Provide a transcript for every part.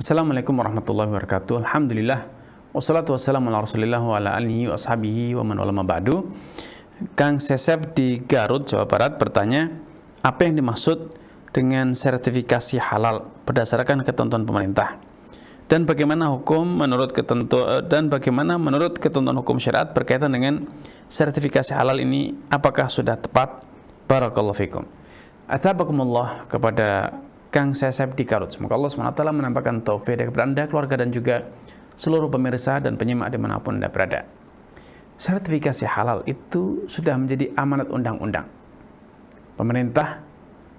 Assalamualaikum warahmatullahi wabarakatuh. Alhamdulillah. Wassalatu wassalamu ala rasulillah wa ala alihi wa ashabihi wa man walama ba'du. Kang Sesep di Garut, Jawa Barat bertanya, apa yang dimaksud dengan sertifikasi halal berdasarkan ketentuan pemerintah? Dan bagaimana menurut ketentuan hukum syariat berkaitan dengan sertifikasi halal ini, apakah sudah tepat? Barakallahu fikum. Athabakumullah kepada Kang Sesep di Garut. Semoga Allah SWT menampakkan taufik kepada Anda, keluarga, dan juga seluruh pemirsa dan penyimak dimanapun Anda berada. Sertifikasi halal itu sudah menjadi amanat undang-undang. Pemerintah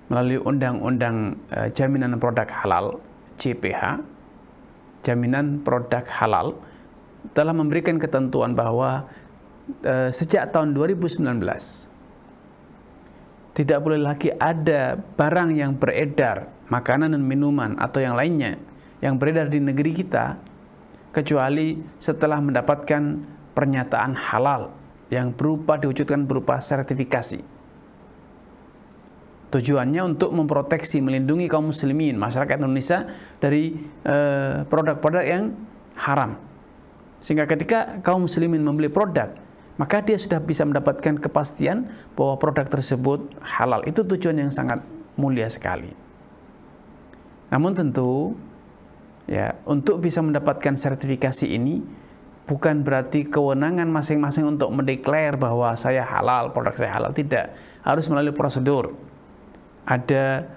melalui undang-undang jaminan produk halal, JPH, jaminan produk halal, telah memberikan ketentuan bahwa sejak tahun 2019, tidak boleh lagi ada barang yang beredar, makanan dan minuman atau yang lainnya yang beredar di negeri kita kecuali setelah mendapatkan pernyataan halal yang diwujudkan berupa sertifikasi. Tujuannya untuk memproteksi, melindungi kaum muslimin, masyarakat Indonesia dari produk-produk yang haram. Sehingga ketika kaum muslimin membeli produk, maka dia sudah bisa mendapatkan kepastian bahwa produk tersebut halal. Itu tujuan yang sangat mulia sekali. Namun tentu, ya, untuk bisa mendapatkan sertifikasi ini bukan berarti kewenangan masing-masing untuk mendeklar bahwa saya halal, produk saya halal. Tidak, harus melalui prosedur. Ada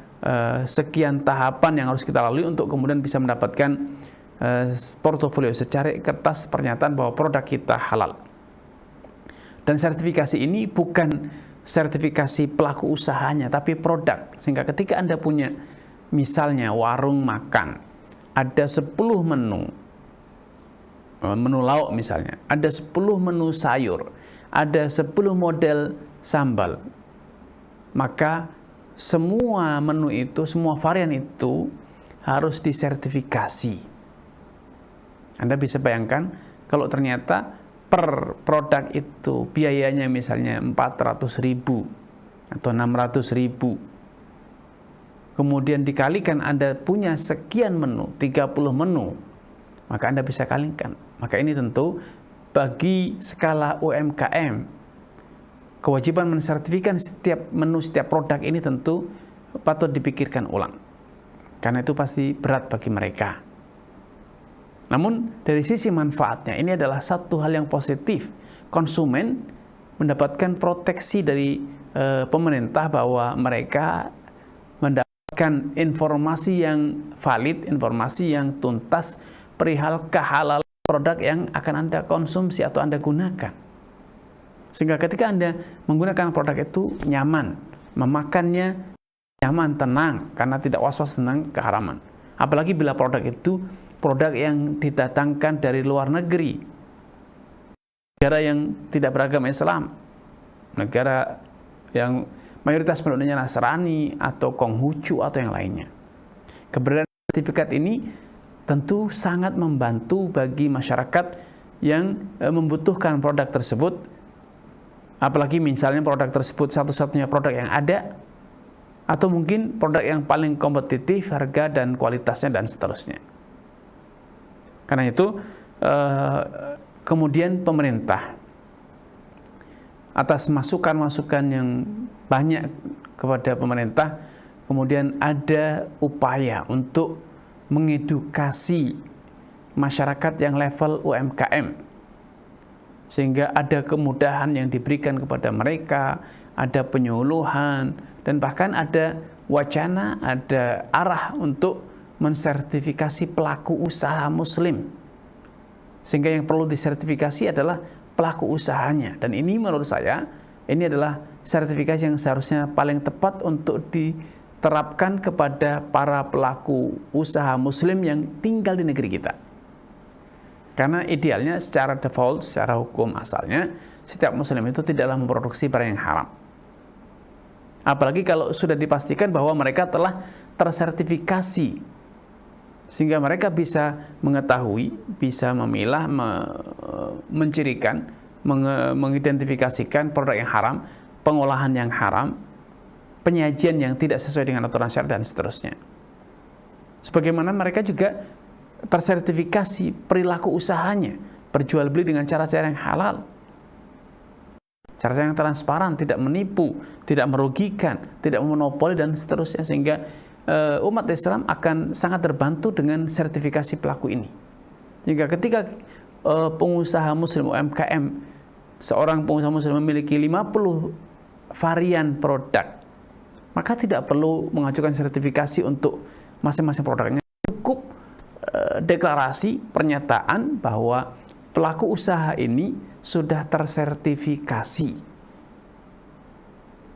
sekian tahapan yang harus kita lalui untuk kemudian bisa mendapatkan portofolio secara kertas pernyataan bahwa produk kita halal. Dan sertifikasi ini bukan sertifikasi pelaku usahanya, tapi produk. Sehingga ketika Anda punya misalnya warung makan, ada 10 menu lauk misalnya, ada 10 menu sayur, ada 10 model sambal, maka semua menu itu, semua varian itu harus disertifikasi. Anda bisa bayangkan kalau ternyata per produk itu biayanya misalnya 400.000 atau 600.000, kemudian dikalikan Anda punya sekian menu, 30 menu, maka Anda bisa kalikan. Maka ini tentu bagi skala UMKM, kewajiban mensertifikasi setiap menu, setiap produk ini tentu patut dipikirkan ulang, karena itu pasti berat bagi mereka. Namun dari sisi manfaatnya, ini adalah satu hal yang positif. Konsumen mendapatkan proteksi dari pemerintah bahwa mereka mendapatkan informasi yang valid, informasi yang tuntas perihal kehalalan produk yang akan Anda konsumsi atau Anda gunakan. Sehingga ketika Anda menggunakan produk itu nyaman, memakannya nyaman, tenang, karena tidak was-was tentang keharaman. Apalagi bila produk itu produk yang didatangkan dari luar negeri, negara yang tidak beragama Islam, negara yang mayoritas penduduknya Nasrani atau Konghucu atau yang lainnya. Keberadaan sertifikat ini tentu sangat membantu bagi masyarakat yang membutuhkan produk tersebut, apalagi misalnya produk tersebut satu-satunya produk yang ada, atau mungkin produk yang paling kompetitif harga dan kualitasnya dan seterusnya. Karena itu kemudian pemerintah atas masukan-masukan yang banyak kepada pemerintah, kemudian ada upaya untuk mengedukasi masyarakat yang level UMKM, sehingga ada kemudahan yang diberikan kepada mereka, ada penyuluhan, dan bahkan ada wacana, ada arah untuk mensertifikasi pelaku usaha muslim. Sehingga yang perlu disertifikasi adalah pelaku usahanya. Dan ini menurut saya, ini adalah sertifikasi yang seharusnya paling tepat untuk diterapkan kepada para pelaku usaha muslim yang tinggal di negeri kita. Karena idealnya secara default, secara hukum asalnya, setiap muslim itu tidaklah memproduksi barang yang haram. Apalagi kalau sudah dipastikan bahwa mereka telah tersertifikasi, sehingga mereka bisa mengetahui, bisa memilah, mencirikan, mengidentifikasikan produk yang haram, pengolahan yang haram, penyajian yang tidak sesuai dengan aturan syariat dan seterusnya. Sebagaimana mereka juga tersertifikasi perilaku usahanya, berjual beli dengan cara-cara yang halal, cara yang transparan, tidak menipu, tidak merugikan, tidak memonopoli dan seterusnya, sehingga umat Islam akan sangat terbantu dengan sertifikasi pelaku ini. Jika ketika pengusaha muslim UMKM, seorang pengusaha muslim memiliki 50 varian produk, maka tidak perlu mengajukan sertifikasi untuk masing-masing produknya. Cukup deklarasi, pernyataan bahwa pelaku usaha ini sudah tersertifikasi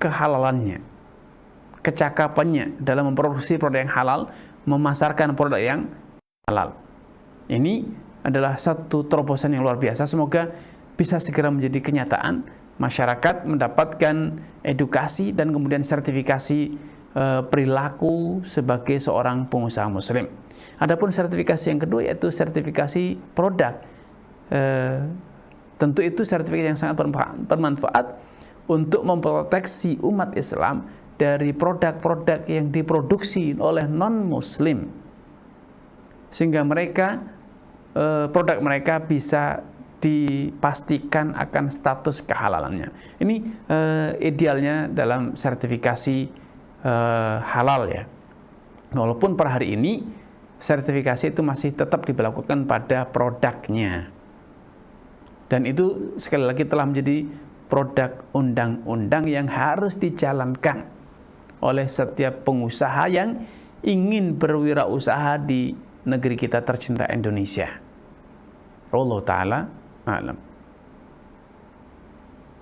kehalalannya, kecakapannya dalam memproduksi produk yang halal, memasarkan produk yang halal. Ini adalah satu terobosan yang luar biasa. Semoga bisa segera menjadi kenyataan, masyarakat mendapatkan edukasi dan kemudian sertifikasi perilaku sebagai seorang pengusaha muslim. Adapun sertifikasi yang kedua yaitu sertifikasi produk. Tentu itu sertifikasi yang sangat bermanfaat untuk memproteksi umat Islam dari produk-produk yang diproduksi oleh non-muslim, sehingga produk mereka bisa dipastikan akan status kehalalannya. Ini idealnya dalam sertifikasi halal ya. Walaupun per hari ini sertifikasi itu masih tetap diberlakukan pada produknya. Dan itu sekali lagi telah menjadi produk undang-undang yang harus dijalankan oleh setiap pengusaha yang ingin berwirausaha di negeri kita tercinta Indonesia. Allah Ta'ala a'lam.